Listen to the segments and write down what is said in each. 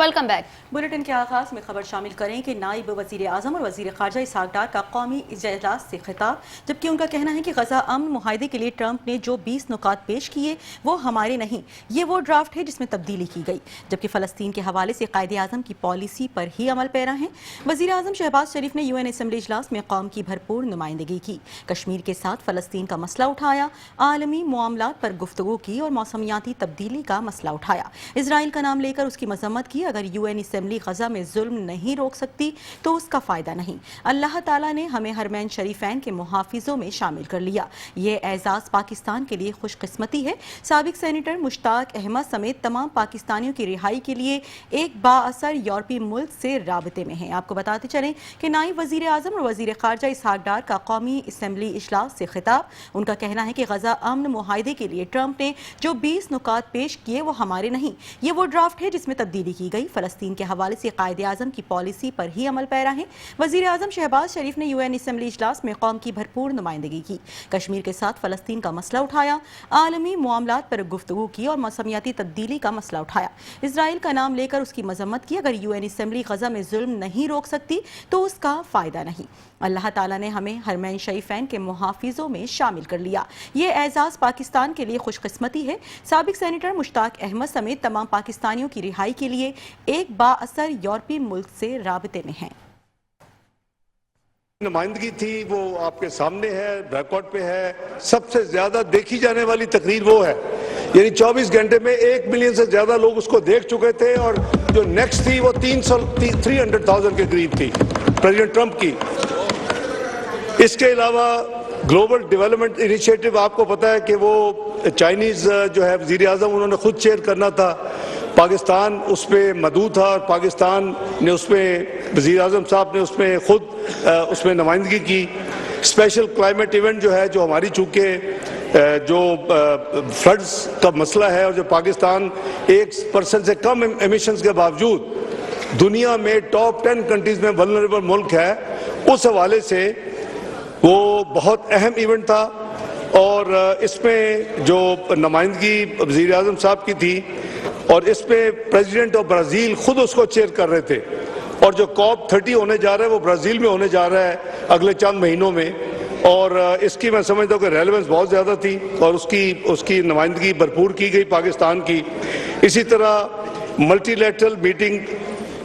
Welcome back. Bulletin के आगाज में खबर शामिल करें कि नायब वजीर आजम और वजीर खारजा इसहाक डार का कौमी इजलास से खिताब, जबकि उनका कहना है कि गजा अमन मुआहदे के लिए ट्रंप ने जो 20 नुकात पेश किए वो हमारे नहीं, ये वो ड्राफ्ट है जिसमें तब्दीली की गई। जबकि फलस्तीन के हवाले से कायदे आजम की पॉलिसी पर ही अमल पैरा हैं। वजीर आजम शहबाज शरीफ ने UN असम्बली इजलास में कौम की भरपूर नुमाइंदगी की, कश्मीर के साथ फलस्तीन का मसला उठाया, आलमी मामलात पर गुफ्तगू की और मौसमियाती तब्दीली का मसला उठाया। इसराइल का नाम लेकर उसकी मजम्मत की। अगर UN असम्बली गजा में जुल्म नहीं रोक सकती तो उसका फायदा नहीं। अल्लाह ताला ने हमें हरमैन शरीफैन के मुहाफिजों में शामिल कर लिया, ये एजाज पाकिस्तान के लिए खुशकिस्मती है। साबिक सेनेटर मुश्ताक अहमद समेत तमाम पाकिस्तानियों की रिहाई के लिए एक बाअसर यूरोपीय मुल्क से राबते में हैं। आपको बताते चलें कि नायब वजीर आजम और वजीर खारजा इसहाक डार का कौमी असम्बली इजलास से खिताब, उनका कहना है कि गजा अमन मुआहदे के लिए ट्रंप ने जो 20 नुकात पेश किए वो हमारे नहीं, ये वो ड्राफ्ट है जिसमें तब्दीली की गई। फलस्तीन के हवाले से कायदे आजम की पॉलिसी पर ही अमल पैरा है। वजीर आजम शहबाज शरीफ ने UN असम्बली इजलास में कौम की भरपूर नुमाइंदगी की, कश्मीर के साथ फलस्तीन का मसला उठाया, आलमी मामलात पर गुफ्तगू की और मौसमियाती तब्दीली का मसला उठाया। इसराइल का नाम लेकर उसकी मजम्मत की। अगर UN असम्बली गजा में जुल्म नहीं रोक सकती तो उसका फायदा नहीं। अल्लाह ताला ने हमें हरमैन शरीफैन के मुहाफिजों में शामिल कर लिया, ये एजाज पाकिस्तान के लिए खुशकिस्मती है। साबिक सेनेटर मुश्ताक अहमद समेत तमाम पाकिस्तानियों की रिहाई के लिए एक बाअसर यूरोपीय मुल्क से राबते में हैं। नुमाइंदगी थी वो आपके सामने है, रिकॉर्ड पे है। सबसे ज्यादा देखी जाने वाली तकरीर वो है, यानी 24 घंटे में 1 मिलियन से ज्यादा लोग उसको देख चुके थे, और जो नेक्स्ट थी वो 300,000 के करीब थी प्रेसिडेंट ट्रंप की। इसके अलावा ग्लोबल डेवलपमेंट इनिशिएटिव, आपको पता है कि वो चाइनीज जो है वजीर आजम उन्होंने खुद चेयर करना था, पाकिस्तान उस पर मदऊ था और पाकिस्तान ने उसमें वजीर आजम साहब ने उसमें खुद उसमें नुमाइंदगी की। स्पेशल क्लाइमेट इवेंट जो है, जो हमारी चूँकि जो फ्लड्स का मसला है और जो पाकिस्तान 1% से कम एमिशंस के बावजूद दुनिया में टॉप 10 कंट्रीज में वल्नरेबल मुल्क है, उस हवाले से वो बहुत अहम इवेंट था। और इसमें जो नुमाइंदगी वज़ीर आज़म साहब की थी, और इसमें प्रेसिडेंट ऑफ ब्राज़ील खुद उसको चेयर कर रहे थे, और जो COP30 होने जा रहा है वो ब्राज़ील में होने जा रहा है अगले चंद महीनों में, और इसकी मैं समझता हूँ कि रेलेवेंस बहुत ज़्यादा थी और उसकी नुमाइंदगी भरपूर की गई पाकिस्तान की। इसी तरह मल्टीलैटरल मीटिंग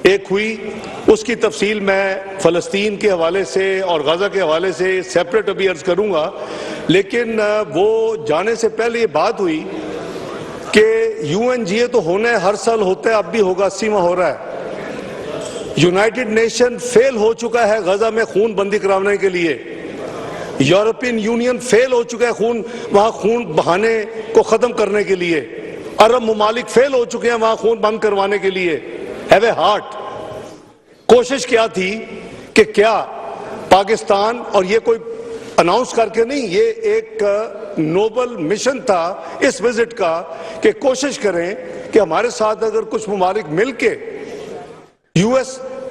एक हुई, उसकी तफसील मैं फ़लस्तीन के हवाले से और गजा के हवाले से सेपरेट अभी अर्ज करूँगा, लेकिन वो जाने से पहले ये बात हुई कि UNGA तो होना है, हर साल होता है, अब भी होगा, 80वां हो रहा है। यूनाइटेड नेशन फेल हो चुका है गजा में खून बंदी कराने के लिए, यूरोपियन यूनियन फेल हो चुका है वहाँ खून बहाने को ख़त्म करने के लिए, अरब ममालिक फेल हो चुके हैं वहाँ खून बंद करवाने के लिए। Have a heart. कोशिश क्या थी कि क्या पाकिस्तान, और ये कोई अनाउंस करके नहीं, ये एक नोबल मिशन था इस विजिट का, कि कोशिश करें कि हमारे साथ अगर कुछ ममालिक मिलके, US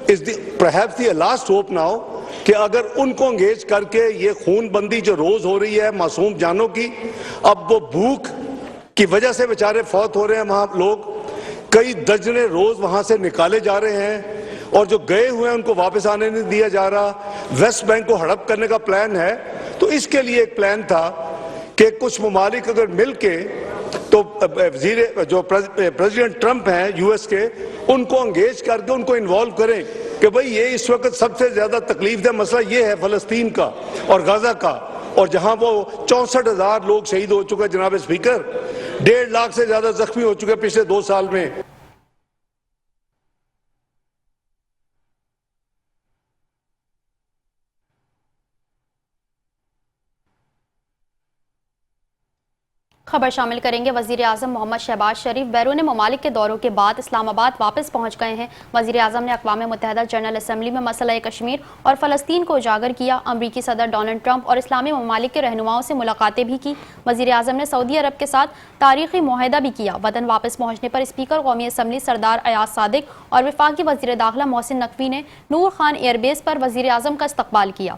is perhaps the last hope now, कि अगर उनको एंगेज करके ये खून बंदी जो रोज हो रही है मासूम जानों की, अब वो भूख की वजह से बेचारे फौत हो रहे हैं वहां लोग, कई दर्जने रोज वहां से निकाले जा रहे हैं, और जो गए हुए हैं उनको वापस आने नहीं दिया जा रहा। वेस्ट बैंक को हड़प करने का प्लान है। तो इसके लिए एक प्लान था कि कुछ ममालिक अगर मिलके, तो जो प्रेसिडेंट ट्रंप हैं US के, उनको एंगेज करके उनको इन्वॉल्व करें कि भाई ये इस वक्त सबसे ज्यादा तकलीफ दह मसला ये है फलस्तीन का और गजा का, और जहां वो 64,000 लोग शहीद हो चुके हैं जनाब स्पीकर, 1.5 लाख से ज्यादा जख्मी हो चुके पिछले 2 साल में। खबर शामिल करेंगे। वजीर आजम मोहम्मद शहबाज शरीफ बैरून ममालिक के दौरों के बाद इस्लामाबाद वापस पहुंच गए हैं। वजीर आजम ने अक़वाम मुत्तहिदा जनरल असम्बली में मसला कश्मीर और फ़लस्तीन को उजागर किया। अमरीकी सदर डोनाल्ड ट्रंप और इस्लामी ममालिक के रहनुमाओं से मुलाकातें भी की। वजीर आजम ने सऊदी अरब के साथ तारीखी मुआहदा भी किया। वतन वापस पहुंचने पर स्पीकर कौमी असम्बली सरदार अयाज सादिक और वफाकी वजीर दाखिला मोहसिन नकवी ने नूर खान एयरबेस पर वजीर आजम का इस्तकबाल किया।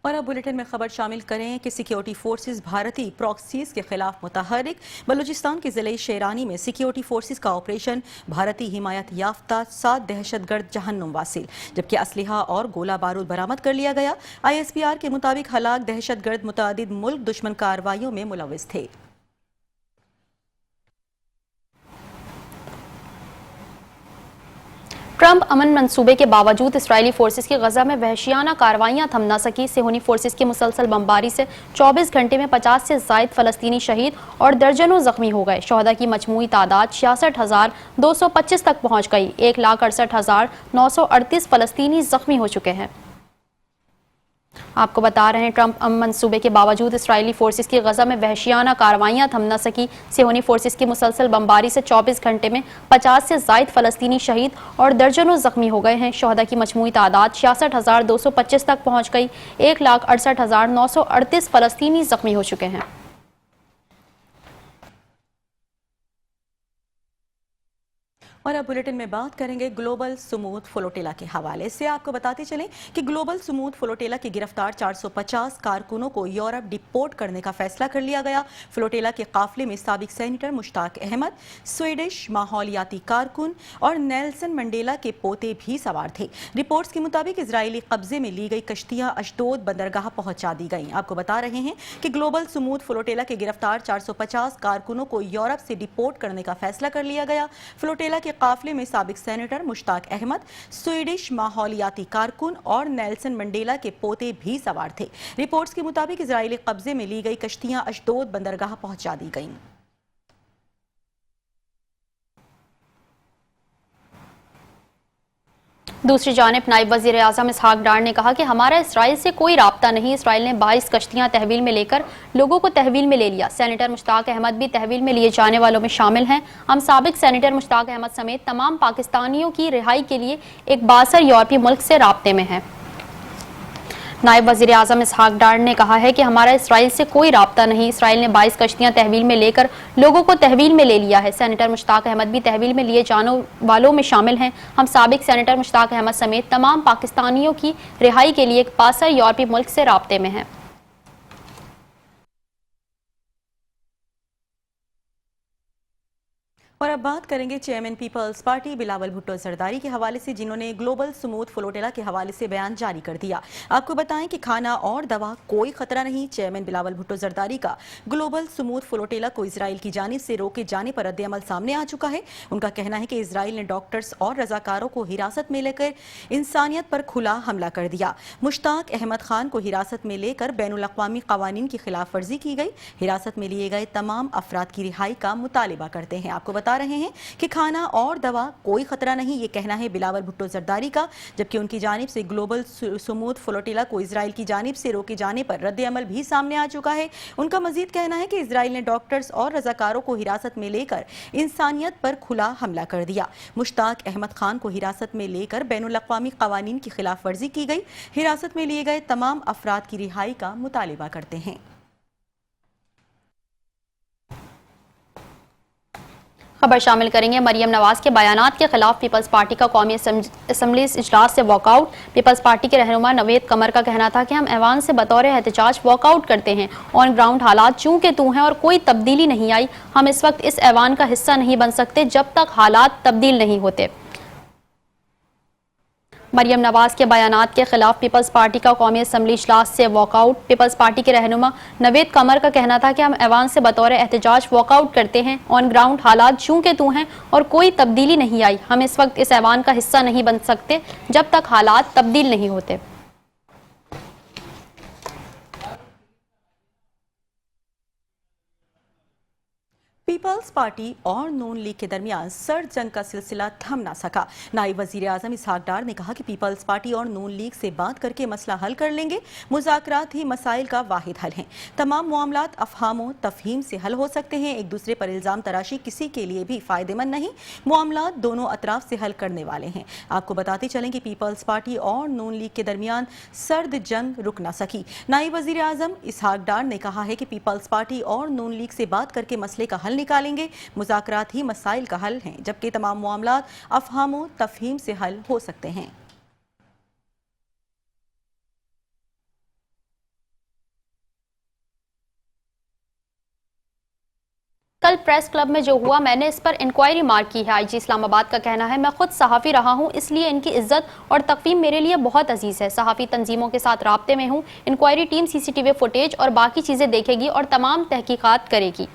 और अब बुलेटिन में खबर शामिल करें कि सिक्योरिटी फोर्सेस भारतीय प्रॉक्सीज के खिलाफ मुतहरिक। बलूचिस्तान के ज़िले शेरानी में सिक्योरिटी फोर्सेस का ऑपरेशन भारतीय हिमायत याफ्ता 7 दहशतगर्द जहन्नुम वासिल, जबकि असलहा और गोला बारूद बरामद कर लिया गया। ISPR के मुताबिक हलाक दहशतगर्द मुतादिद मुल्क दुश्मन कार्रवाइयों में मुलविस थे। ट्रंप अमन मंसूबे के बावजूद इसराइली फोर्सेस की गजा में वहशियाना कार्रवाइयां थम न सकी। सिहोनी फोर्सेस की मुसलसल बमबारी से 24 घंटे में 50 से ज़ायद फलस्तीनी शहीद और दर्जनों जख्मी हो गए। शहदा की मजमूई तादाद 66,225 तक पहुंच गई। 1,68,938 फलस्तीनी जख्मी हो चुके हैं। आपको बता रहे हैं, ट्रंप अमन मंसूबे के बावजूद इसराइली फोर्सेस की गजा में वहशियाना कार्रवाइयां थम न सकी। सिहोनी फोर्सेस की मुसलसल बमबारी से 24 घंटे में 50 से ज़ायद फलस्तीनी शहीद और दर्जनों जख्मी हो गए हैं। शहदा की मजमूई तादाद 66,225 तक पहुंच गई। 1,68,938 फलस्तीनी जख्मी हो चुके हैं। और अब बुलेटिन में बात करेंगे ग्लोबल सुमूद फ्लोटेला के हवाले से। आपको बताते चलें कि ग्लोबल सुमूद फ्लोटेला के गिरफ्तार 450 कारकुनों को यूरोप डिपोर्ट करने का फैसला कर लिया गया। फ्लोटेला के काफिले में साबिक सेनेटर मुश्ताक अहमद, स्वीडिश माहौलियाती कारकुन और नेल्सन मंडेला के पोते भी सवार थे। रिपोर्ट्स के मुताबिक इजरायली कब्जे में ली गई कश्तियां अशदोद बंदरगाह पहुंचा दी गईं। आपको बता रहे हैं कि ग्लोबल सुमूद फ्लोटेला के गिरफ्तार 450 कारकुनों को यूरोप से डिपोर्ट करने का फैसला कर लिया गया। फ्लोटेला के काफिले में साबिक सेनेटर मुश्ताक अहमद, स्वीडिश माहौलियाती कारकुन और नेल्सन मंडेला के पोते भी सवार थे। रिपोर्ट्स के मुताबिक इजरायली कब्जे में ली गई कश्तियां अशदोद बंदरगाह पहुंचा दी गईं। दूसरी जानिब नायब वज़ीर आज़म इसहाक डार ने कहा कि हमारा इसराइल से कोई राब्ता नहीं। इसराइल ने 22 कश्तियां तहवील में लेकर लोगों को तहवील में ले लिया। सेनेटर मुश्ताक अहमद भी तहवील में लिए जाने वालों में शामिल हैं। हम साबिक सेनेटर मुश्ताक अहमद समेत तमाम पाकिस्तानियों की रिहाई के लिए एक बासर यूरोपीय मुल्क से राब्ते में हैं। नायब वज़ीर आज़म इसहाक डार ने कहा है कि हमारा इसराइल से कोई राब्ता नहीं। इसराइल ने 22 कश्तियां तहवील में लेकर लोगों को तहवील में ले लिया है। सेनेटर मुश्ताक अहमद भी तहवील में लिए जाने वालों में शामिल हैं। हम साबिक सेनेटर मुश्ताक अहमद समेत तमाम पाकिस्तानियों की रिहाई के लिए एक बासर यूरोपीय मुल्क से राब्ते में हैं। और अब बात करेंगे चेयरमैन पीपल्स पार्टी बिलावल भुट्टो जरदारी के हवाले से, जिन्होंने ग्लोबल सुमूद फ्लोटेला के हवाले से बयान जारी कर दिया। आपको बताएं कि खाना और दवा कोई खतरा नहीं। चेयरमैन बिलावल भुट्टो जरदारी का ग्लोबल सुमूद फ्लोटेला को इजराइल की जानिब से रोके जाने पर रद्द-ए-अमल सामने आ चुका है। उनका कहना है कि इजराइल ने डॉक्टर्स और रजाकारों को हिरासत में लेकर इंसानियत पर खुला हमला कर दिया। मुश्ताक अहमद खान को हिरासत में लेकर बैनुल-अक़वामी क़वानीन की खिलाफ वर्जी की गई। हिरासत में लिए गए तमाम अफराद की रिहाई का मुतालिबा करते हैं। आपको बता रहे हैं कि खाना और दवा कोई खतरा नहीं, ये कहना है बिलावल भुट्टो जरदारी का, जबकि उनकी जानिब से ग्लोबल सुमूद फ्लोटेला को इजराइल की जानिब से रोके जाने पर रद्द-ए-अमल भी सामने आ चुका है। उनका मजीद कहना है कि इजराइल ने डॉक्टर्स और रजाकारों को हिरासत में लेकर इंसानियत पर खुला हमला कर दिया। मुश्ताक अहमद खान को हिरासत में लेकर बैनुल-अक़वामी क़वानीन की खिलाफ वर्जी की गई। हिरासत में लिए गए तमाम अफराद की रिहाई का मुतालिबा करते हैं। खबर शामिल करेंगे मरियम नवाज के बयानात के खिलाफ पीपल्स पार्टी का कौमी असम्बली इजलास से वॉकआउट। पीपल्स पार्टी के रहनुमा नवेद कमर का कहना था कि हम ऐवान से बतौर एहतजाज वॉकआउट करते हैं। ऑन ग्राउंड हालात चूं के तू हैं और कोई तब्दीली नहीं आई। हम इस वक्त इस ऐवान का हिस्सा नहीं बन सकते जब तक हालात तब्दील नहीं होते। मरियम नवाज के बयानात के खिलाफ पीपल्स पार्टी का कौमी असम्बली इजलास से वॉकआउट। पीपल्स पार्टी के रहनुमा नवेद कमर का कहना था कि हम ऐवान से बतौर एहतजाज वॉकआउट करते हैं। ऑन ग्राउंड हालात चूं के तू हैं और कोई तब्दीली नहीं आई। हम इस वक्त इस ऐवान का हिस्सा नहीं बन सकते जब तक हालात तब्दील नहीं होते। पीपल्स पार्टी और नून लीग के दरमियान सर्द जंग का सिलसिला थम ना सका। नायब वजीर आजम इसहाक डार ने कहा कि पीपल्स पार्टी और नून लीग से बात करके मसला हल कर लेंगे। मुज़ाकरात ही मसाइल का वाहिद हल हैं। तमाम मामलात अफहामो तफहीम से हल हो सकते हैं। एक दूसरे पर इल्ज़ाम तराशी किसी के लिए भी फ़ायदेमंद नहीं। मामलात दोनों अतराफ से हल करने वाले हैं। आपको बताते चलें कि पीपल्स पार्टी और नून लीग के दरमियान सर्द जंग रुक ना सकी। नायब वजीर आजम इसहाक डार ने कहा है कि पीपल्स पार्टी और नून लीग से बात करके मसले का हल निकालेंगे। मुज़ाकरात ही मसाइल का हल हैं, जबकि तमाम मामलात अफहामो तफहीम से हल हो सकते हैं। کل پریس کلب میں جو ہوا میں نے اس پر انکوائری مارک کی ہے. آئی جی اسلام آباد کا کہنا ہے میں خود صحافی رہا ہوں اس لیے ان کی عزت اور تقویم میرے لیے بہت عزیز ہے. صحافی تنظیموں کے ساتھ رابطے میں ہوں. Inquiry team C C T V footage اور باقی چیزیں دیکھے گی اور تمام تحقیقات کرے گی.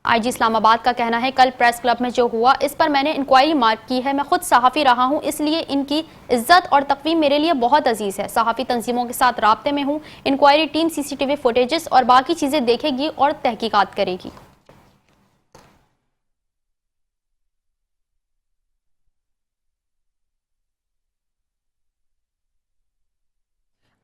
آئی جی اسلام آباد کا کہنا ہے کل پریس کلب میں جو ہوا اس پر میں نے انکوائری مارک کی ہے. میں خود صحافی رہا ہوں اس لیے ان کی عزت اور تقویم میرے لیے بہت عزیز ہے. صحافی تنظیموں کے ساتھ رابطے میں ہوں. Inquiry team C C T V footages اور باقی چیزیں دیکھے گی اور تحقیقات کرے گی.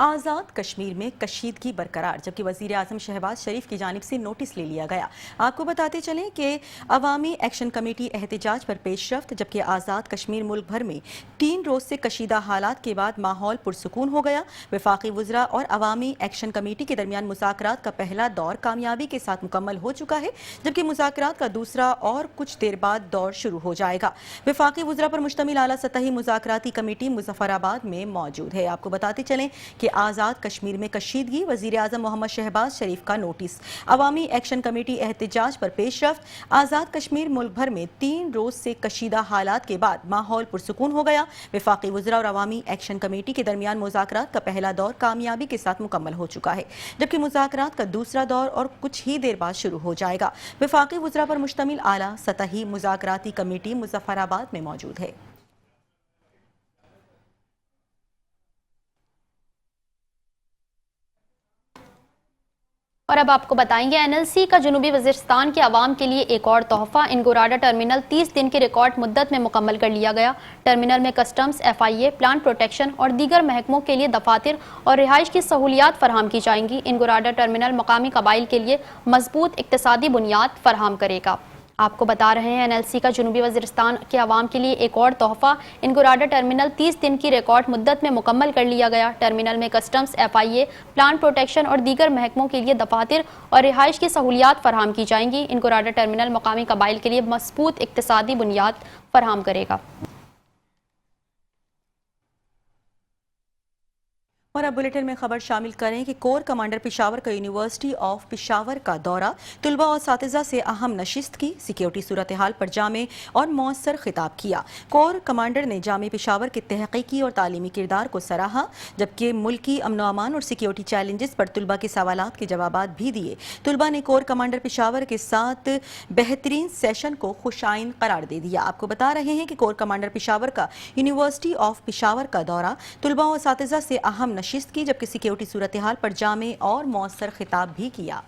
آزاد کشمیر میں کشیدگی برقرار جبکہ وزیر اعظم شہباز شریف کی جانب سے نوٹس لے لیا گیا. آپ کو بتاتے چلیں کہ عوامی ایکشن کمیٹی احتجاج پر پیش رفت جبکہ آزاد کشمیر ملک بھر میں 3 روز سے کشیدہ حالات کے بعد ماحول پرسکون ہو گیا. وفاقی وزراء اور عوامی ایکشن کمیٹی کے درمیان مذاکرات کا پہلا دور کامیابی کے ساتھ مکمل ہو چکا ہے جبکہ مذاکرات کا دوسرا اور کچھ دیر بعد دور شروع ہو جائے گا. وفاقی وزراء پر مشتمل اعلیٰ سطحی مذاکراتی کمیٹی مظفر آباد میں موجود ہے. آپ کو بتاتے چلیں کہ آزاد کشمیر میں کشیدگی وزیر اعظم محمد شہباز شریف کا نوٹس. عوامی ایکشن کمیٹی احتجاج پر پیش رفت آزاد کشمیر ملک بھر میں 3 روز سے کشیدہ حالات کے بعد ماحول پرسکون ہو گیا. وفاقی وزراء اور عوامی ایکشن کمیٹی کے درمیان مذاکرات کا پہلا دور کامیابی کے ساتھ مکمل ہو چکا ہے جبکہ مذاکرات کا دوسرا دور اور کچھ ہی دیر بعد شروع ہو جائے گا. وفاقی وزراء پر مشتمل اعلیٰ سطحی مذاکراتی کمیٹی مظفر آباد میں موجود ہے. اور اب آپ کو بتائیں گے این ایل سی کا جنوبی وزیرستان کے عوام کے لیے ایک اور تحفہ. انگوراڈا ٹرمینل 30 دن کی ریکارڈ مدت میں مکمل کر لیا گیا. ٹرمینل میں کسٹمز، ایف آئی اے، پلانٹ پروٹیکشن اور دیگر محکموں کے لیے دفاتر اور رہائش کی سہولیات فراہم کی جائیں گی. انگوراڈا ٹرمینل مقامی قبائل کے لیے مضبوط اقتصادی بنیاد فراہم کرے گا. آپ کو بتا رہے ہیں این ایل سی کا جنوبی وزیرستان کے عوام کے لیے ایک اور تحفہ. انگوراڈا ٹرمینل 30 دن کی ریکارڈ مدت میں مکمل کر لیا گیا. ٹرمینل میں کسٹمز، ایف آئی اے، پلانٹ پروٹیکشن اور دیگر محکموں کے لیے دفاتر اور رہائش کی سہولیات فراہم کی جائیں گی. انگوراڈا ٹرمینل مقامی قبائل کے لیے مضبوط اقتصادی بنیاد فراہم کرے گا. اور اب بلیٹن میں خبر شامل کریں کہ کور کمانڈر پشاور کا یونیورسٹی آف پشاور کا دورہ، طلباء اور اساتذہ سے اہم نشست کی، سیکیورٹی صورتحال پر جامع اور مؤثر خطاب کیا. کور کمانڈر نے جامع پشاور کے تحقیقی اور تعلیمی کردار کو سراہا جبکہ ملکی امن و امان اور سیکیورٹی چیلنجز پر طلباء کے سوالات کے جوابات بھی دیے. طلباء نے کور کمانڈر پشاور کے ساتھ بہترین سیشن کو خوش آئند قرار دے دیا. آپ کو بتا رہے ہیں کہ کور کمانڈر پشاور کا یونیورسٹی آف پشاور کا دورہ، طلباء اور اساتذہ سے اہم نشست کی جبکہ سیکیورٹی صورتحال پر جامع اور مؤثر خطاب بھی کیا.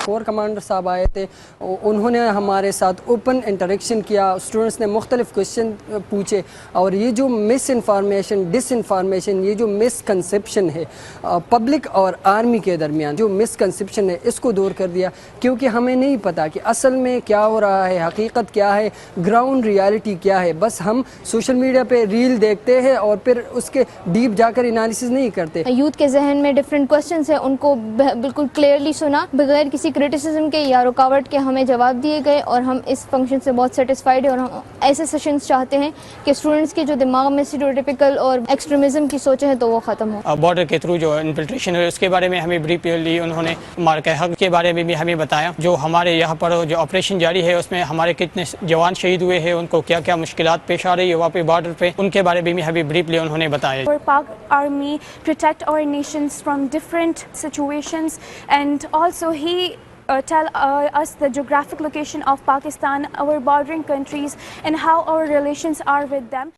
کور کمانڈر صاحب آئے تھے، انہوں نے ہمارے ساتھ اوپن انٹریکشن کیا. اسٹوڈنٹس نے مختلف کوشچن پوچھے اور یہ جو مس انفارمیشن، ڈس انفارمیشن، یہ جو مس کنسیپشن ہے پبلک اور آرمی کے درمیان، جو مس کنسیپشن ہے اس کو دور کر دیا. کیونکہ ہمیں نہیں پتا کہ اصل میں کیا ہو رہا ہے، حقیقت کیا ہے، گراؤنڈ ریالٹی کیا ہے. بس ہم سوشل میڈیا پہ ریل دیکھتے ہیں اور پھر اس کے ڈیپ جا کر انالیسز نہیں کرتے. یوتھ کے ذہن میں ڈفرینٹ کوسچنس ہیں، ان کو بالکل کلیئرلی سنا بغیر کسی کرٹیسزم کے یا رکاوٹ کے ہمیں جواب دیے گئے اور ہم اس فنکشن سے بہت سیٹسفائیڈ ہیں. اور ہم ایسے سیشنز چاہتے ہیں کہ اسٹوڈنٹس کے جو دماغ میں اسٹیریوٹیپیکل اور ایکسٹریمزم کی سوچیں ہیں تو وہ ختم ہو. بارڈر کے تھرو جو انفلٹریشن ہے اس کے بارے میں ہمیں بریفلی انہوں نے مارکہ حق کے بارے میں بھی ہمیں بتایا. جو ہمارے یہاں پر جو آپریشن جاری ہے اس میں ہمارے کتنے جوان شہید ہوئے ہیں، ان کو کیا کیا مشکلات پیش آ رہی ہے وہاں پہ بارڈر پہ، ان کے بارے میں بھی ہمیں بریفلی انہوں نے بتایا. Pak Army protect our nations from different situations, and also he tell us the geographic location of Pakistan, our bordering countries, and how our relations are with them.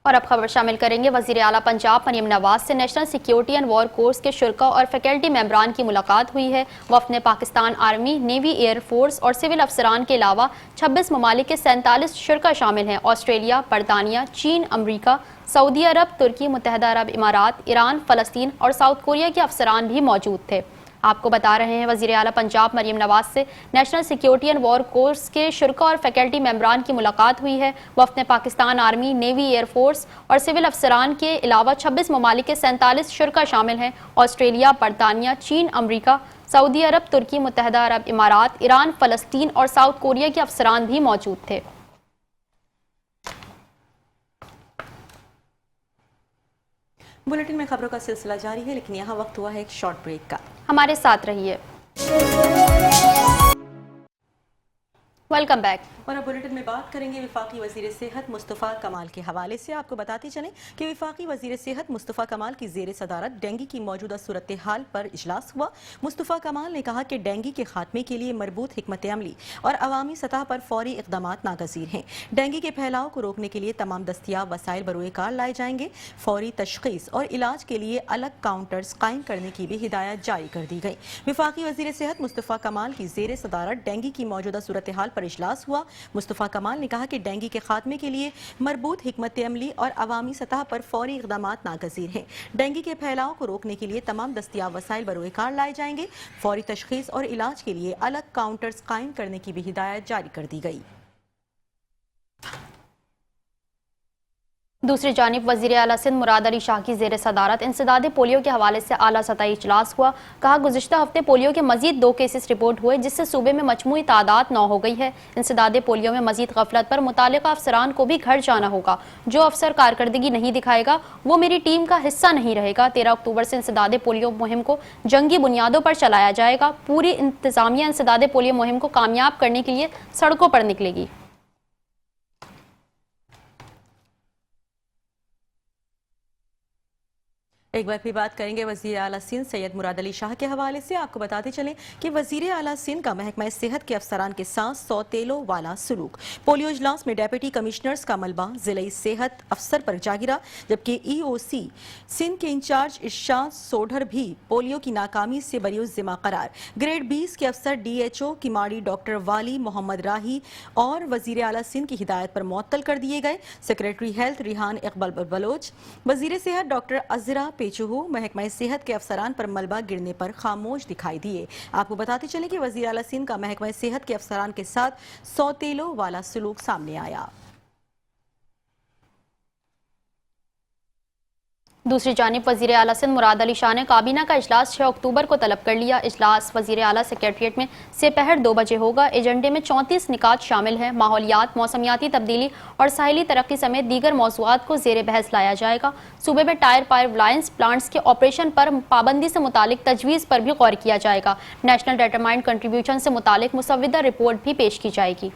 और अब खबर शामिल करेंगे वज़ीर आला पंजाब मरीम नवाज से national security and war course के शुरा और फैकल्टी मेंबरान की मुलाकात हुई है। वफ़द में Pakistan army, navy, air force और सिविल अफसरान के अलावा 26 ममालिक के 47 शुरा शामिल हैं। ऑस्ट्रेलिया, बरतानिया, चीन, अमरीका, सऊदी अरब, तुर्की, मुत्तहदा अरब इमारात, ईरान, फ़लस्तीन और साउथ कोरिया के अफसरान भी मौजूद थे। आपको बता रहे हैं वज़ीर आला पंजाब मरीम नवाज से national security and war course के शुरा और फैकल्टी मेंबरान की मुलाकात हुई है। वफ़द में Pakistan army, navy, air force और सिविल अफसरान के अलावा 26 ममालिक के 47 शुरा शामिल हैं। ऑस्ट्रेलिया, बरतानिया, चीन, अमरीका, सऊदी अरब, तुर्की, मुत्तहदा अरब इमारात, ईरान, फ़लस्तीन और साउथ कोरिया के अफसरान भी मौजूद थे। बुलेटिन में खबरों का सिलसिला जारी है, लेकिन यहाँ वक्त हुआ है एक शॉर्ट ब्रेक का। हमारे साथ रहिए। Welcome back. और अब बुलेटिन में बात करेंगे वफाकी वज़ीर सेहत मुस्तफ़ा कमाल के हवाले से। आपको बताते चलें कि वफाकी वज़ीर सेहत मुस्तफ़ा कमाल की ज़ेर सदारत डेंगू की मौजूदा सूरत हाल पर इजलास हुआ। मुस्तफ़ा कमाल ने कहा कि डेंगू के खात्मे के लिए मरबूत हिकमत अमली और अवामी सतह पर फौरी इक़दाम नागज़ीर हैं। डेंगू के फैलाव को रोकने के लिए तमाम दस्तियाब वसाइल बरोए कार लाए जाएंगे। फौरी तशख़ीस और इलाज के लिए अलग काउंटर्स कायम करने की भी हिदायत जारी कर दी गई। वफाकी वज़ीर सेहत मुस्तफ़ा कमाल की ज़ेर सदारत डेंगू की मौजूदा सूरत हाल पर इजलास हुआ। मुस्तफ़ा कमाल ने कहा कि डेंगू के खात्मे के लिए मरबूत हिकमत अमली और अवामी सतह पर फौरी इक़दाम नागज़ीर हैं। डेंगू के फैलाव को रोकने के लिए तमाम दस्तियाब वसाइल बरोए कार लाए जाएंगे। फौरी तशख़ीस और इलाज के लिए अलग काउंटर्स कायम करने की भी हिदायत जारी कर दी गई। दूसरी जानिब वज़ीर आला सिंध मुराद अली शाह की ज़ेर सदारत इंसदाद पोलियो के हवाले से आला सतही इजलास हुआ। कहा गुज़िश्ता हफ्ते पोलियो के मजीद 2 केसेस रिपोर्ट हुए, जिससे सूबे में मजमूई तादाद 9 हो गई है। इंसदाद पोलियो में मजीद गफलत पर मुतालिका अफसरान को भी घर जाना होगा। जो अफसर कारकर्दगी नहीं दिखाएगा वो मेरी टीम का हिस्सा नहीं रहेगा। 13 अक्टूबर से इंसदाद पोलियो मुहिम को जंगी बुनियादों पर चलाया जाएगा। पूरी इंतजामिया इंसदाद पोलियो मुहिम को कामयाब करने के लिए सड़कों पर निकलेगी। एक बार फिर बात करेंगे वज़ीर आला सिंध सैयद मुराद अली शाह के हवाले से। आपको बताते चलें कि वज़ीर आला सिंध का महकमा सेहत के अफसरान के साथ सौतेलों वाला सलूक। पोलियो इजलास में डेप्यूटी कमिश्नर्स का मलबा ज़िले सेहत अफसर पर जा गिरा, जबकि EOC सिंध के इंचार्ज इरशाद सोढर भी पोलियो की नाकामी से बरिउज़ ज़िम्मा करार। ग्रेड 20 के अफसर DHO किमाड़ी डॉक्टर वाली मोहम्मद राही और वज़ीर आला सिंध की हिदायत पर मुअत्तल कर दिए गए। सेक्रेटरी हेल्थ रिहान इकबाल बलोच, वज़ीर सेहत डॉक्टर अज़रा पेचुहू महकमा सेहत के अफसरान पर मलबा गिरने पर खामोश दिखाई दिए। आपको बताते चलें कि वज़ीर आला सिंध का महकमा सेहत के अफसरान के साथ सौतेलों वाला सलूक सामने आया। दूसरी जानिब वज़ीर आला सिंध मुराद अली शाह ने काबीना का इजलास 6 अक्टूबर को तलब कर लिया। इजलास वज़ीर आला सेक्रेटरीट में सेपहर 2 बजे होगा। एजेंडे में 34 निकात शामिल हैं। माहौलियात, मौसमियाती तब्दीली और साहिली तरक्की समेत दीगर मौज़ूआत को ज़ेर बहस लाया जाएगा। सूबे में टायर पाइपलाइंस प्लांट्स के ऑपरेशन पर पाबंदी से मुतालिक तजवीज़ पर भी गौर किया जाएगा। नेशनल डिटरमाइंड कंट्रीब्यूशन से मुतालिक मुसव्विदा रिपोर्ट भी पेश की जाएगी।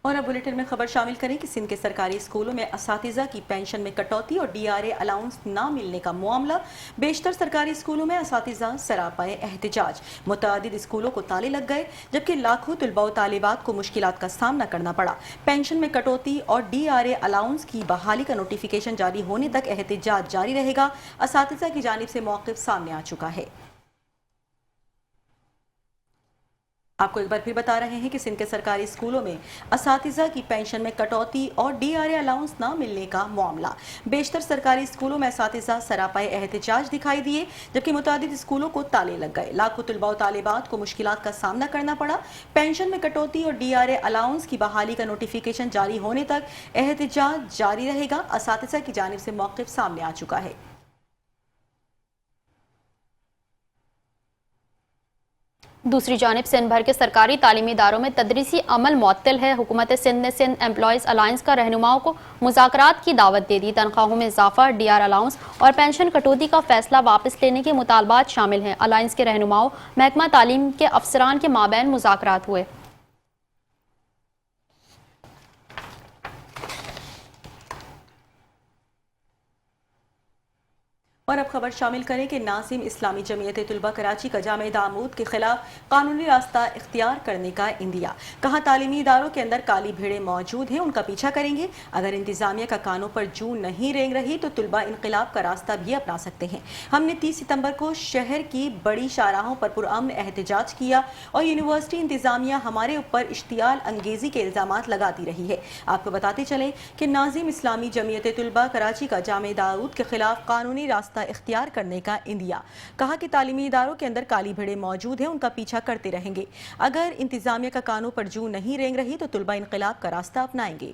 और अब बुलेटिन में खबर शामिल करें कि सिंध के सरकारी स्कूलों में असातिज़ा की पेंशन में कटौती और DRA अलाउंस ना मिलने का मामला। बेशतर सरकारी स्कूलों में असातिज़ा सरापाए एहतजाज। मुतअद्दिद स्कूलों को ताले लग गए, जबकि लाखों तलबा व तालिबात को मुश्किलात का सामना करना पड़ा। पेंशन में कटौती और DRA अलाउंस की बहाली का नोटिफिकेशन जारी होने तक एहतजाज जारी रहेगा। असातिज़ा की जानिब से मौक़िफ़ सामने आ चुका है। आपको एक बार फिर बता रहे हैं कि सिंध के सरकारी स्कूलों में असातिज़ा की पेंशन में कटौती और DRA अलाउंस ना मिलने का मामला। बेशतर सरकारी स्कूलों में असातिज़ा सरापाए एहतजाज दिखाई दिए, जबकि मुतअद्दिद स्कूलों को ताले लग गए। लाखों तलबा व तालिबात को मुश्किलात का सामना करना पड़ा। पेंशन में कटौती और DRA अलाउंस की बहाली का नोटिफिकेशन जारी होने तक एहतजाज जारी रहेगा। असातिज़ा की जानिब से मौक़िफ़ सामने आ चुका है। दूसरी जानिब सिंध भर के सरकारी तालीमी इदारों में तदरीसी अमल मुअत्तल है। हुकूमत सिंध ने सिंध एम्प्लॉयज़ अलायंस का रहनुमाओं को मुज़ाकरात की दावत दे दी। तनख्वाहों में इजाफा, DR अलाउंस और पेंशन कटौती का फैसला वापस लेने के मुतालबात शामिल हैं। अलायंस के रहनुमाओं महकमा तालीम के अफसरान के माबैन मुज़ाकरात हुए। اور اب خبر شامل کریں کہ ناظم اسلامی جمعیت طلبہ کراچی کا جامع دامود کے خلاف قانونی راستہ اختیار کرنے کا اندیا. کہا تعلیمی اداروں کے اندر کالی بھیڑیں موجود ہیں، ان کا پیچھا کریں گے. اگر انتظامیہ کا کانوں پر جوں نہیں رینگ رہی تو طلبہ انقلاب کا راستہ بھی اپنا سکتے ہیں. ہم نے 30 ستمبر کو شہر کی بڑی شاہراہوں پر پرامن احتجاج کیا اور یونیورسٹی انتظامیہ ہمارے اوپر اشتعال انگیزی کے الزامات لگاتی رہی ہے. آپ کو بتاتے چلیں کہ ناظم اسلامی جمعیت طلبہ کراچی کا جامع دامود کے خلاف قانونی راستہ اختیار کرنے کا اندیا. کہا کہ تعلیمی اداروں کے اندر کالی بھیڑیں موجود ہیں، ان کا پیچھا کرتے رہیں گے. اگر انتظامیہ کا کانوں پر جوں نہیں رینگ رہی تو طلبہ انقلاب کا راستہ اپنائیں گے.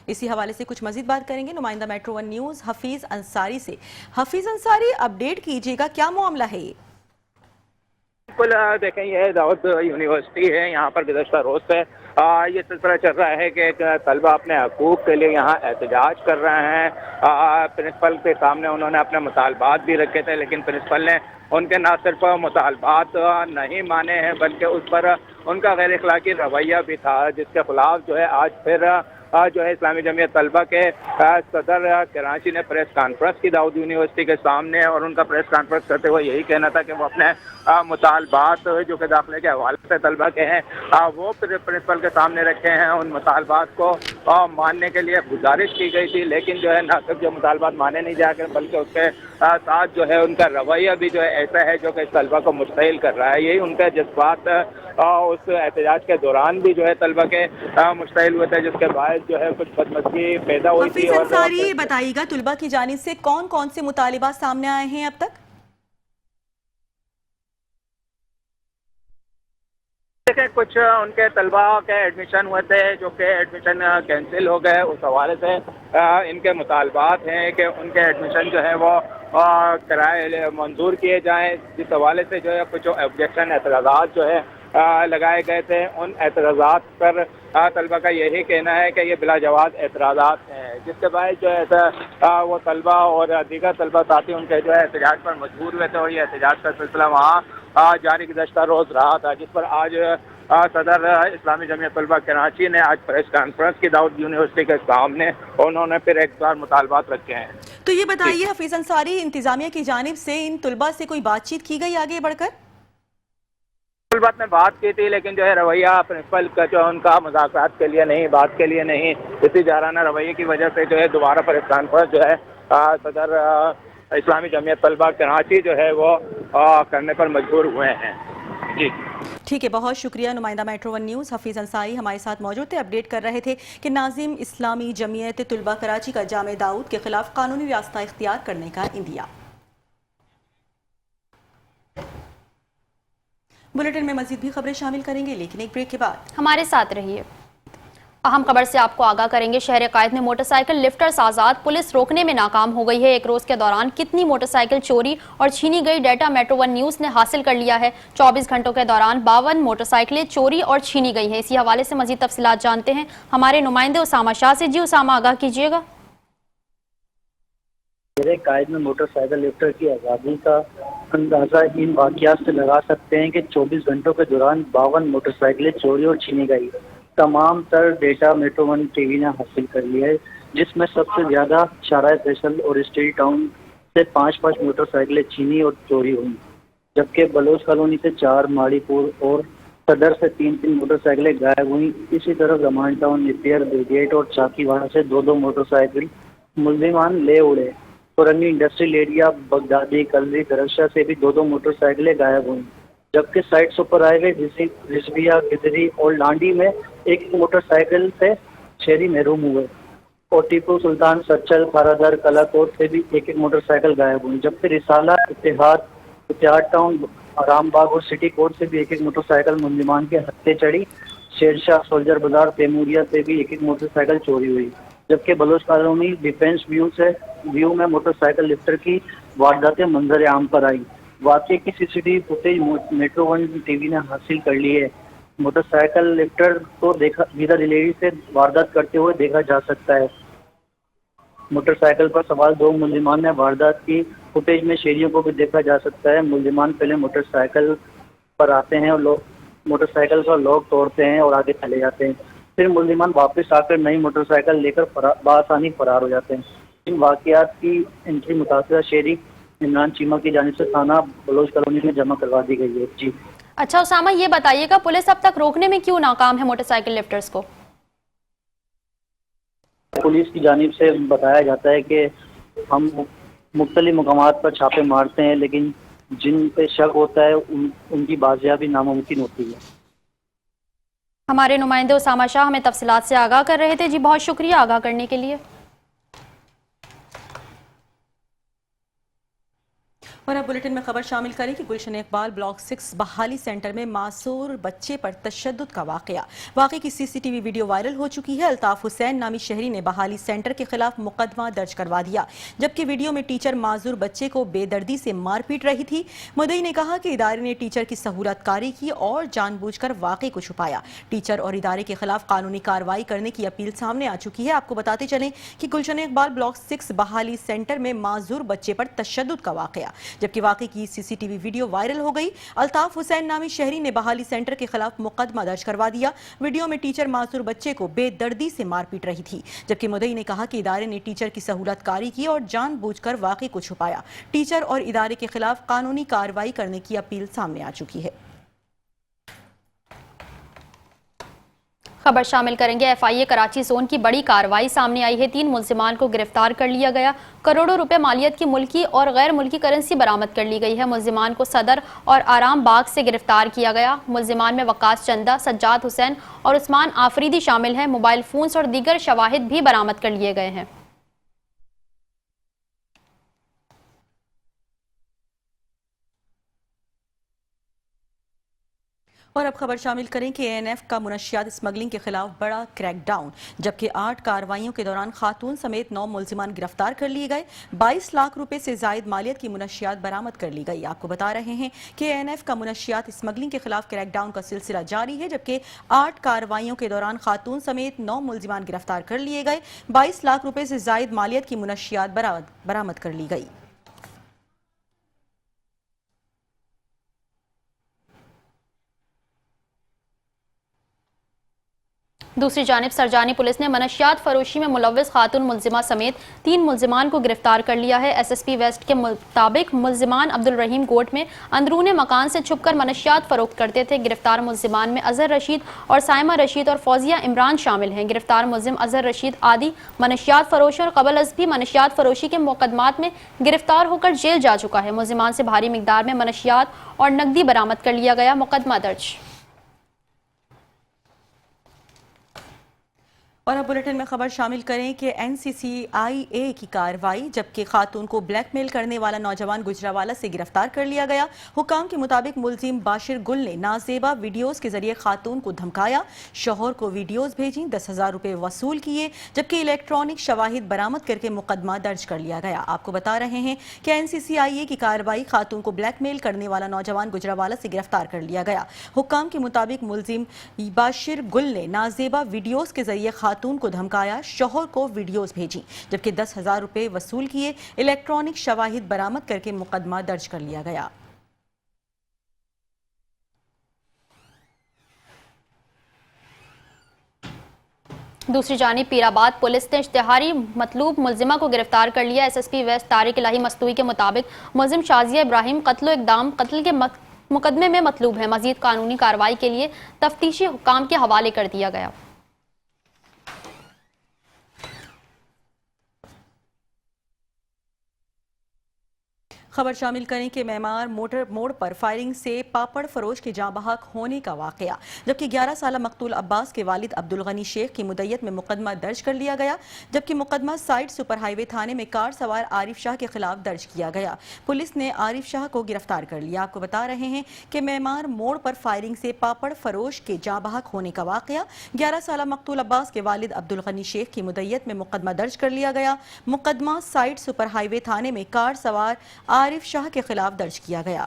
اسی حوالے سے کچھ مزید بات کریں گے نمائندہ metro one news Hafeez Ansari سے. حفیظ انصاری، اپڈیٹ کیجیے گا، کیا معاملہ ہے یہ؟ بالکل دیکھیں، یہ داؤد یونیورسٹی ہے. یہاں پر گزشتہ روز سے یہ سلسلہ چل رہا ہے کہ طلبہ اپنے حقوق کے لیے یہاں احتجاج کر رہے ہیں. پرنسپل کے سامنے انہوں نے اپنے مطالبات بھی رکھے تھے، لیکن پرنسپل نے ان کے نہ صرف مطالبات نہیں مانے ہیں بلکہ اس پر ان کا غیر اخلاقی رویہ بھی تھا، جس کے خلاف جو ہے آج پھر جو ہے اسلامی جمعیت طلبہ کے صدر کراچی نے پریس کانفرنس کی داؤد یونیورسٹی کے سامنے، اور ان کا پریس کانفرنس کرتے ہوئے یہی کہنا تھا کہ وہ اپنے مطالبات جو کہ داخلے کے حوالے سے طلبہ کے ہیں وہ پرنسپل کے سامنے رکھے ہیں. ان مطالبات کو ماننے کے لیے گزارش کی گئی تھی، لیکن جو ہے نہ صرف جو مطالبات مانے نہیں جا کر بلکہ اس کے ساتھ جو ہے ان کا رویہ بھی جو ہے ایسا ہے جو کہ طلبہ کو مشتعل کر رہا ہے. یہی ان کے جذبات اس احتجاج کے دوران بھی جو ہے طلبہ کے مشتعل ہوئے تھے، جس کے باعث جو ہے کچھ بدمزگی پیدا ہوئی تھی. حفیظ انصاری، یہ بتائیے گا طلبہ کی جانب سے کون کون سے مطالبات سامنے آئے ہیں اب تک؟ دیکھیں، کچھ ان کے طلبہ کے ایڈمیشن ہوئے تھے جو کہ ایڈمیشن کینسل ہو گئے. اس حوالے سے ان کے مطالبات ہیں کہ ان کے ایڈمیشن جو ہے وہ کرائے منظور کیے جائیں. جس حوالے سے جو ہے کچھ آبجیکشن اعتراضات جو ہے لگائے گئے تھے، ان اعتراضات پر طلبہ کا یہی کہنا ہے کہ یہ بلا جواز اعتراضات ہیں، جس کے باعث جو ہے وہ طلبہ اور دیگر طلبہ ساتھی ان کے جو ہے احتجاج پر مجبور ہوئے تھے، اور یہ احتجاج کا سلسلہ وہاں جاری گزشتہ روز رہا تھا، جس پر آج صدر اسلامی جمعیت طلبہ کراچی نے آج پریس کانفرنس کی داؤد یونیورسٹی کے سامنے انہوں نے پھر ایک بار مطالبات رکھے ہیں. تو یہ بتائیے حفیظ انصاری، انتظامیہ کی جانب سے ان طلبہ سے کوئی بات چیت کی گئی آگے بڑھ کر؟ طلبات نے بات کی تھی، لیکن جو ہے رویہ پرنسپل کا جو ان کا مذاکرات کے لیے نہیں، بات کے لیے نہیں، اسی جارانہ رویے کی وجہ سے جو ہے دوبارہ پریس کانفرنس جو ہے صدر اسلامی جمعیت طلبہ کراچی جو ہے وہ کرنے پر مجبور ہوئے ہیں. جی ٹھیک ہے، بہت شکریہ. نمائندہ metro one news Hafeez Ansari ہمارے ساتھ موجود تھے، اپڈیٹ کر رہے تھے کہ ناظم اسلامی جمعیت طلبہ کراچی کا جامع دامود کے خلاف قانونی راستہ اختیار کرنے کا اندیا. بلیٹن میں مزید بھی خبریں شامل کریں گے، لیکن ایک بریک کے بعد. ہمارے ساتھ رہیے. اہم خبر سے آپ کو آگاہ کریں گے. شہر قائد میں موٹر سائیکل لفٹرز آزاد، پولیس روکنے میں ناکام ہو گئی ہے. ایک روز کے دوران کتنی موٹر سائیکل چوری اور چھینی گئی، ڈیٹا میٹرو ون نیوز نے حاصل کر لیا ہے. 24 گھنٹوں کے دوران 52 موٹر سائیکلیں چوری اور چھینی گئی ہیں. اسی حوالے سے مزید تفصیلات جانتے ہیں ہمارے نمائندے اسامہ شاہ سے. جی اسامہ، آگاہ کیجیے گا. شہر قائد میں موٹر سائیکل لفٹر کی آزادی کا اندازہ ان واقعات سے لگا سکتے ہیں کہ 24 گھنٹوں کے دوران 52 موٹر سائیکلیں چوری اور چھینی گئی. تمام تر data metro one T V نے حاصل کر لیا ہے، جس میں سب سے زیادہ شارع فیصل اور اسٹیل ٹاؤن سے 5 موٹر سائیکلیں چھینی اور چوری ہوئی، جبکہ بلوچ کالونی سے 4، ماڑی پور اور صدر سے 3 موٹر سائیکلیں غائب ہوئیں. اسی طرح زمان ٹاؤن، نیپیر، بریگیٹ اور چاکی واڑہ سے 2 موٹر سائیکل ملزمان لے اڑے. پرانی انڈسٹریل ایریا، بغدادی، کلری، درخشہ سے بھی 2 موٹر سائیکلیں غائب ہوئیں، جبکہ سائٹ سپر ہائی وے رسویہ، گدری اور لانڈی میں 1 موٹر سائیکل سے شہری محروم ہوئے. اور ٹیپو سلطان، سچل، کھارادر، کلا کوٹ سے بھی 1 موٹر سائیکل غائب ہوئی، جبکہ رسالہ، اتحاد ٹاؤن، آرام باغ اور سٹی کوٹ سے بھی 1 موٹر سائیکل ملزمان کے ہتھے چڑھی. شیرشاہ، سولجر بازار، تیموریہ سے بھی 1 موٹر سائیکل چوری ہوئی، جبکہ بلوچ کالونی ڈیفینس ویو میں موٹر سائیکل لفٹر کی وارداتیں منظر عام پر آئی. واقعے کی CCTV footage metro one T V نے حاصل کر لی ہے. موٹر سائیکل لفٹر کو ویزا ڈیلیوری سے واردات کرتے ہوئے دیکھا جا سکتا ہے. موٹر سائیکل پر سوار 2 ملزمان نے واردات کی فوٹیج میں شہریوں کو بھی دیکھا جا سکتا ہے. ملزمان پہلے موٹر سائیکل پر آتے ہیں اور موٹر سائیکل کا لاک توڑتے ہیں اور آگے چلے جاتے ہیں. پھر ملزمان واپس آ کر نئی موٹر سائیکل لے کر بآسانی فرار ہو جاتے ہیں. ان واقعات کی انٹری متاثرہ شہری عمران چیمہ کی جانب سے تھانہ بلوچ کالونی میں جمع کروا دی گئی ہے. جی اچھا اسامہ، یہ بتائیے گا پولیس اب تک روکنے میں کیوں ناکام ہے موٹر سائیکل لفٹرز کو؟ پولیس کی جانب سے بتایا جاتا ہے کہ ہم مختلف مقامات پر چھاپے مارتے ہیں، لیکن جن پہ شک ہوتا ہے ان کی بازیابی ناممکن ہوتی ہے. ہمارے نمائندے اسامہ شاہ ہمیں تفصیلات سے آگاہ کر رہے تھے. جی بہت شکریہ آگاہ کرنے کے لیے. اور اب بلیٹن میں خبر شامل کریں کہ گلشن اقبال بلاک 6 بحالی سینٹر میں معصور بچے پر تشدد کا واقعے کی CCTV ویڈیو وائرل ہو چکی ہے. الطاف حسین نامی شہری نے بحالی سینٹر کے خلاف مقدمہ درج کروا دیا، جبکہ ویڈیو میں ٹیچر معذور بچے کو بے دردی سے مار پیٹ رہی تھی. مدعی نے کہا کہ ادارے نے ٹیچر کی سہولت کاری کی اور جان بوجھ کر واقعے کو چھپایا. ٹیچر اور ادارے کے خلاف قانونی کارروائی کرنے کی اپیل سامنے آ چکی ہے. آپ کو بتاتے چلیں کہ گلشن اقبال بلاک 6 بحالی سینٹر میں معذور بچے پر تشدد کا واقعہ، جبکہ واقعے کی CCTV ویڈیو وائرل ہو گئی. الطاف حسین نامی شہری نے بحالی سینٹر کے خلاف مقدمہ درج کروا دیا. ویڈیو میں ٹیچر معذور بچے کو بے دردی سے مار پیٹ رہی تھی، جبکہ مدعی نے کہا کہ ادارے نے ٹیچر کی سہولت کاری کی اور جان بوجھ کر واقعے کو چھپایا. ٹیچر اور ادارے کے خلاف قانونی کارروائی کرنے کی اپیل سامنے آ چکی ہے. خبر شامل کریں گے FIA کراچی زون کی بڑی کارروائی سامنے آئی ہے. 3 ملزمان کو گرفتار کر لیا گیا. کروڑوں روپے مالیت کی ملکی اور غیر ملکی کرنسی برآمد کر لی گئی ہے. ملزمان کو صدر اور آرام باغ سے گرفتار کیا گیا. ملزمان میں وقاص چندہ، سجاد حسین اور عثمان آفریدی شامل ہیں. موبائل فونز اور دیگر شواہد بھی برآمد کر لیے گئے ہیں. اور اب خبر شامل کریں کہ ANF کا منشیات اسمگلنگ کے خلاف بڑا کریک ڈاؤن، جبکہ 8 کارروائیوں کے دوران خاتون سمیت 9 ملزمان گرفتار کر لیے گئے. 22 لاکھ روپے سے زائد مالیت کی منشیات برآمد کر لی گئی. آپ کو بتا رہے ہیں کہ ANF کا منشیات اسمگلنگ کے خلاف کریک ڈاؤن کا سلسلہ جاری ہے، جبکہ 8 کارروائیوں کے دوران خاتون سمیت 9 ملزمان گرفتار کر لیے گئے. 22 لاکھ روپے سے زائد مالیت کی منشیات برآمد کر لی گئی. دوسری جانب سرجانی پولیس نے منشیات فروشی میں ملوث خاتون ملزمہ سمیت 3 ملزمان کو گرفتار کر لیا ہے. SSP ویسٹ کے مطابق ملزمان عبدالرحیم گوٹ میں اندرون مکان سے چھپ کر منشیات فروخت کرتے تھے. گرفتار ملزمان میں اظہر رشید اور سائمہ رشید اور فوزیہ عمران شامل ہیں. گرفتار ملزم اظہر رشید عادی منشیات فروش اور قبل از بھی منشیات فروشی کے مقدمات میں گرفتار ہو کر جیل جا چکا ہے. ملزمان سے بھاری مقدار میں منشیات اور نقدی برآمد کر لیا گیا. مقدمہ درج. اور اب بلیٹن میں خبر شامل کریں کہ NCCIA کی کارروائی، جبکہ خاتون کو بلیک میل کرنے والا نوجوان گجراوالا سے گرفتار کر لیا گیا. حکام کے مطابق ملزم باشر گل نے نازیبا ویڈیوز کے ذریعے خاتون کو دھمکایا، شوہر کو ویڈیوز بھیجیں، 10,000 روپے وصول کیے، جبکہ الیکٹرانک شواہد برآمد کر کے مقدمہ درج کر لیا گیا. آپ کو بتا رہے ہیں کہ NCCIA کی کارروائی، خاتون کو بلیک میل کرنے والا نوجوان گجراوالا سے گرفتار کر لیا گیا. حکام کے مطابق ملزم باشر گل نے نازیبا ویڈیوز کے ذریعے خاتون کو دھمکایا، شوہر کو ویڈیوز بھیجی، جبکہ 10,000 روپے وصول کیے، الیکٹرانک شواہد برآمد کر کے مقدمہ درج کر لیا گیا. دوسری جانب پیر آباد پولیس نے اشتہاری مطلوب ملزمہ کو گرفتار کر لیا. SSP ویسٹ طارق الہی مستوی کے مطابق ملزم شازیہ ابراہیم قتل و اقدام قتل کے مقدمے میں مطلوب ہے. مزید قانونی کارروائی کے لیے تفتیشی حکام کے حوالے کر دیا گیا. خبر شامل کریں کہ معمار موٹر موڑ پر فائرنگ سے پاپڑ فروش کے جاں بحق ہونے کا واقعہ، جبکہ 11 سالہ مقتول عباس کے والد عبدالغنی شیخ کی مدعیت میں مقدمہ درج کر لیا گیا، جبکہ مقدمہ سائٹ سپر ہائی وے تھانے میں کار سوار عارف شاہ کے خلاف درج کیا گیا. پولیس نے عارف شاہ کو گرفتار کر لیا. آپ کو بتا رہے ہیں کہ معمار موڑ پر فائرنگ سے پاپڑ فروش کے جاں بحق ہونے کا واقعہ، 11 سالہ مقتول عباس کے والد عبدالغنی شیخ کی مدعیت میں مقدمہ درج کر لیا گیا. مقدمہ سائٹ سپر ہائی وے تھانے میں کار سوار عارف شاہ کے خلاف درج کیا گیا.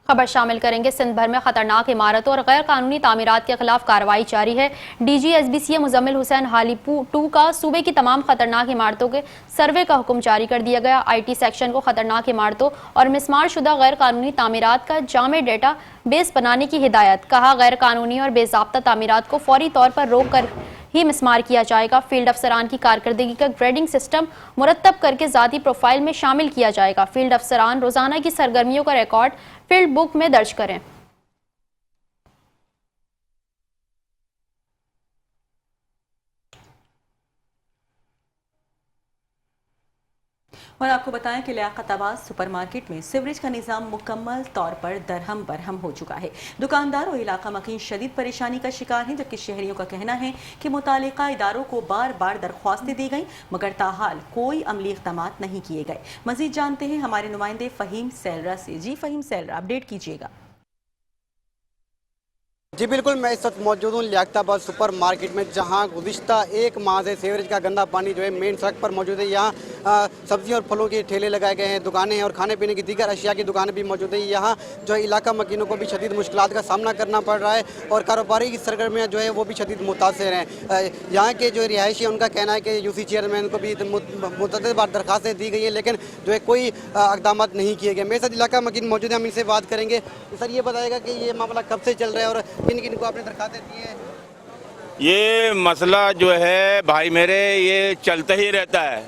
खबर शामिल करेंगे। सिंध भर में खतरनाक इमारतों और गैर कानूनी तामीरात के खिलाफ कार्रवाई जारी है। DG/SBCA मुजम्मिल हुसैन हाली 2 का सूबे की तमाम खतरनाक इमारतों के सर्वे का हुक्म जारी कर दिया गया। IT सेक्शन को खतरनाक इमारतों और मिसमार शुदा गैर कानूनी तामीरात का जामे डेटा बेस बनाने की हिदायत। कहा, गैर कानूनी और बेज़ाब्ता तामीरात को फौरी तौर पर रोक कर ही मिसमार किया जाएगा। फील्ड अफसरान की कारकर्दगी का ग्रेडिंग सिस्टम मुरतब करके ज़ाती प्रोफाइल में शामिल किया जाएगा। फील्ड अफसरान रोज़ाना की सरगर्मियों का रिकॉर्ड फील्ड बुक में दर्ज करें। और आपको बताएं कि लियाकताबाद सुपरमार्केट में सीवरेज का निज़ाम मुकम्मल तौर पर दरहम बरहम हो चुका है। दुकानदार और इलाका मकीन शदीद परेशानी का शिकार हैं, जबकि शहरियों का कहना है कि मुतालिका इदारों को बार बार दरख्वास्तें दी गई मगर ताहाल कोई अमली इक़दामात नहीं किए गए। मज़ीद जानते हैं हमारे नुमाइंदे फ़हीम सैलरा से। जी फ़हीम सैलरा, अपडेट कीजिएगा। जी बिल्कुल, मैं इस वक्त मौजूद हूँ लियाकताबाद सुपर मार्केट में, जहाँ गुज़िश्ता एक माह से सीवरेज का गंदा पानी जो है मेन सड़क पर मौजूद है। यहाँ सब्जियों और फलों के ठेले लगाए गए हैं, दुकानें और खाने पीने की दीगर अशिया की दुकानें भी मौजूद हैं। यहाँ जो है इलाका मकीनों को भी शदीद मुश्किलात का सामना करना पड़ रहा है और कारोबारी की सरगर्मियाँ जो है वो भी शदीद मुतासर हैं। यहाँ के जो रिहायशी हैं उनका कहना है कि UC चेयरमैन को भी मुतअद्दिद बार दरख्वास्तें दी गई हैं, लेकिन जो है कोई इक़दाम नहीं किए गए। मेरे साथ इलाका मकीन मौजूद है, हम इनसे बात करेंगे। सर, ये बताएगा कि ये मामला कब से चल रहा है और किन किन को आपने दरखास्तें दी हैं? ये मसला जो है भाई मेरे, ये चलता ही रहता है।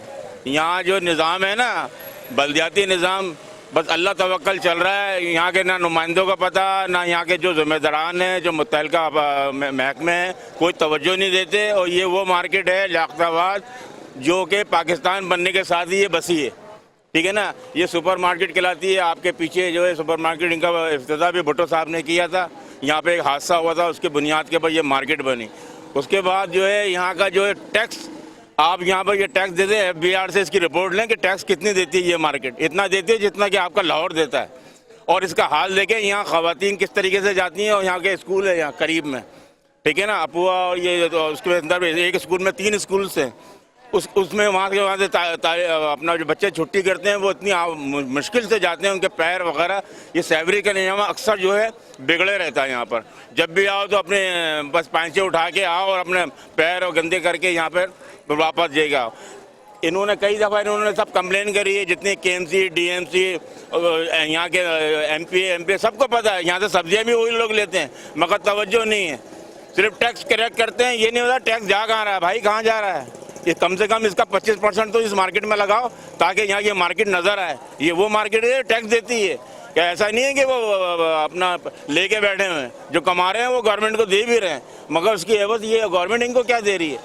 यहाँ जो निज़ाम है ना, बल्दियाती निज़ाम, बस अल्लाह तवक्कल चल रहा है। यहाँ के ना नुमाइंदों का पता, ना यहाँ के जो ज़िम्मेदारान हैं, जो मुतल्लिका महकमे हैं, कोई तवज्जो नहीं देते। और ये वो मार्केट है लियाकताबाद जो कि पाकिस्तान बनने के साथ ही ये बसी है, ठीक है ना। ये सुपर मार्केट कहलाती है। आपके पीछे जो है सुपर मार्केट, इनका इफ्तिताह भी भुट्टो साहब ने किया था। यहाँ पे एक हादसा हुआ था, उसके बुनियाद के ऊपर ये मार्केट बनी। उसके बाद जो है यहाँ का जो है टैक्स, आप यहाँ पर ये टैक्स देते हैं, FBR से इसकी रिपोर्ट लें कि टैक्स कितनी देती है ये मार्केट। इतना देती है जितना कि आपका लाहौर देता है। और इसका हाल देखें, यहाँ ख़वातीन किस तरीके से जाती हैं। और यहाँ के स्कूल है यहाँ करीब में, ठीक है ना, अपुआ, और ये तो उसके अंदर एक स्कूल में 3 स्कूल से उसमें वहाँ से अपना जो बच्चे छुट्टी करते हैं वो इतनी मुश्किल से जाते हैं, उनके पैर वगैरह। ये सैवरी का निज़ाम अक्सर जो है बिगड़े रहता है। यहाँ पर जब भी आओ तो अपने बस पैंचे उठा के आओ और अपने पैर और गंदे करके यहाँ पर वापस जाएगा। इन्होंने कई दफ़ा इन्होंने सब कंप्लेन करी है, जितने KMC, DMC, यहाँ के MP सबको पता है। यहाँ से सब्जियाँ भी वही लोग लेते हैं मगर तवज्जो नहीं है, सिर्फ टैक्स कलेक्ट करते हैं। ये नहीं होता टैक्स जा कहाँ रहा है भाई, कहाँ जा रहा है। ये कम से कम इसका 25% तो इस मार्केट में लगाओ ताकि यहाँ ये मार्केट नज़र आए। ये वो मार्केट है टैक्स देती है, क्या ऐसा नहीं है कि वो अपना लेके बैठे हुए हैं। जो कमा रहे हैं वो गवर्नमेंट को दे भी रहे हैं, मगर उसकी एवज ये गवर्नमेंट इनको क्या दे रही है,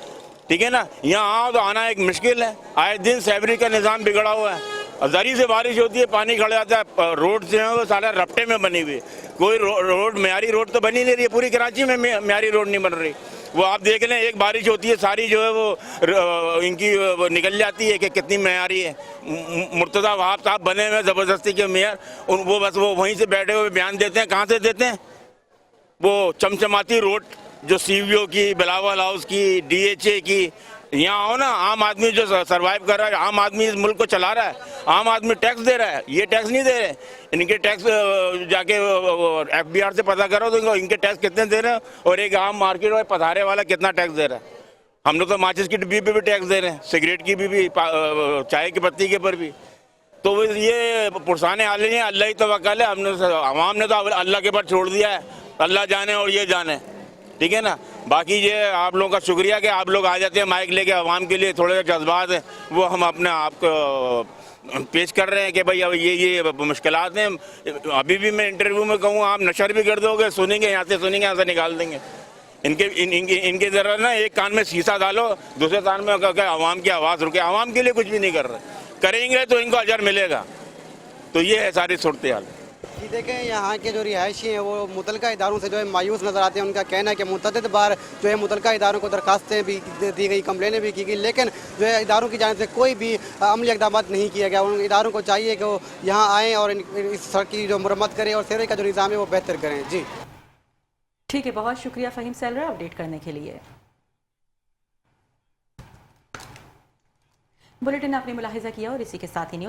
ठीक है ना। यहाँ आओ तो आना एक मुश्किल है। आए दिन सैवरी का निज़ाम बिगड़ा हुआ है। जरी से बारिश होती है, पानी खड़ जाता है। रोड जो है वो सारा रफ्टे में बनी हुई है। कोई रोड म्यारी रोड तो बनी नहीं रही है। पूरी कराची में म्यारी रोड नहीं बन रही। वो आप देख लें, एक बारिश होती है सारी जो है वो इनकी वो निकल जाती है कि कितनी म्यारी है। मुर्तज़ा वहाब साहब बने हुए ज़बरदस्ती के मेयर, वो बस वो वहीं से बैठे हुए बयान देते हैं। कहाँ से देते हैं? वो चमचमाती रोड जो CVO की, बिलावल हाउस की, DHA की। यहाँ आओ ना, आम आदमी जो सर्वाइव कर रहा है, आम आदमी इस मुल्क को चला रहा है, आम आदमी टैक्स दे रहा है। ये टैक्स नहीं दे रहे। इनके टैक्स जाके FBR से पता करो तो इनके टैक्स कितने दे रहे हैं और एक आम मार्केट और पधारे वाला कितना टैक्स दे रहा है। हम लोग तो माचिस की डिब्बी पे भी टैक्स दे रहे हैं, सिगरेट की भी चाय की पत्ती के ऊपर भी। तो ये पुरसाने आले हैं, अल्लाह ही तवक्कल है। हमने आवाम ने तो अल्लाह के ऊपर छोड़ दिया है, अल्लाह जाने और ये जाने, ठीक है ना। बाकी ये आप लोगों का शुक्रिया कि आप लोग आ जाते हैं माइक लेके। आवाम के लिए थोड़े जज्बात हैं वो हम अपने आप को पेश कर रहे हैं कि भाई अब ये मुश्किलात हैं। अभी भी मैं इंटरव्यू में कहूँ, आप नशर भी कर दोगे, सुनेंगे, यहाँ से सुनेंगे, यहाँ से निकाल देंगे। इनके ज़रा ना एक कान में शीशा डालो, दूसरे कान में आवाम की आवाज़ रुके। आवाम के लिए कुछ भी नहीं कर रहे, करेंगे तो इनको अजर मिलेगा। तो ये है सारी सूरत हाल। जी देखें, यहाँ के जो रिहायशी हैं वो मुतल्लिका इदारों से जो है मायूस नज़र आते हैं। उनका कहना है कि मुतअद्दिद बार जो है मुतल्लिका इदारों को दरखास्तें भी दी गई, कंप्लेनें भी की गई, लेकिन जो है इदारों की जानिब से कोई भी अमली इक़दाम नहीं किया गया। उन इदारों को चाहिए कि वो यहाँ आएँ और इस सड़क की जो मरम्मत करें और सीवरेज का जो निज़ाम है वो बेहतर करें। जी ठीक है, बहुत शुक्रिया फ़हीम सैलरा अपडेट करने के लिए। बुलेटिन आपने मुलाहिजा किया और इसी के साथ ही न्यूज़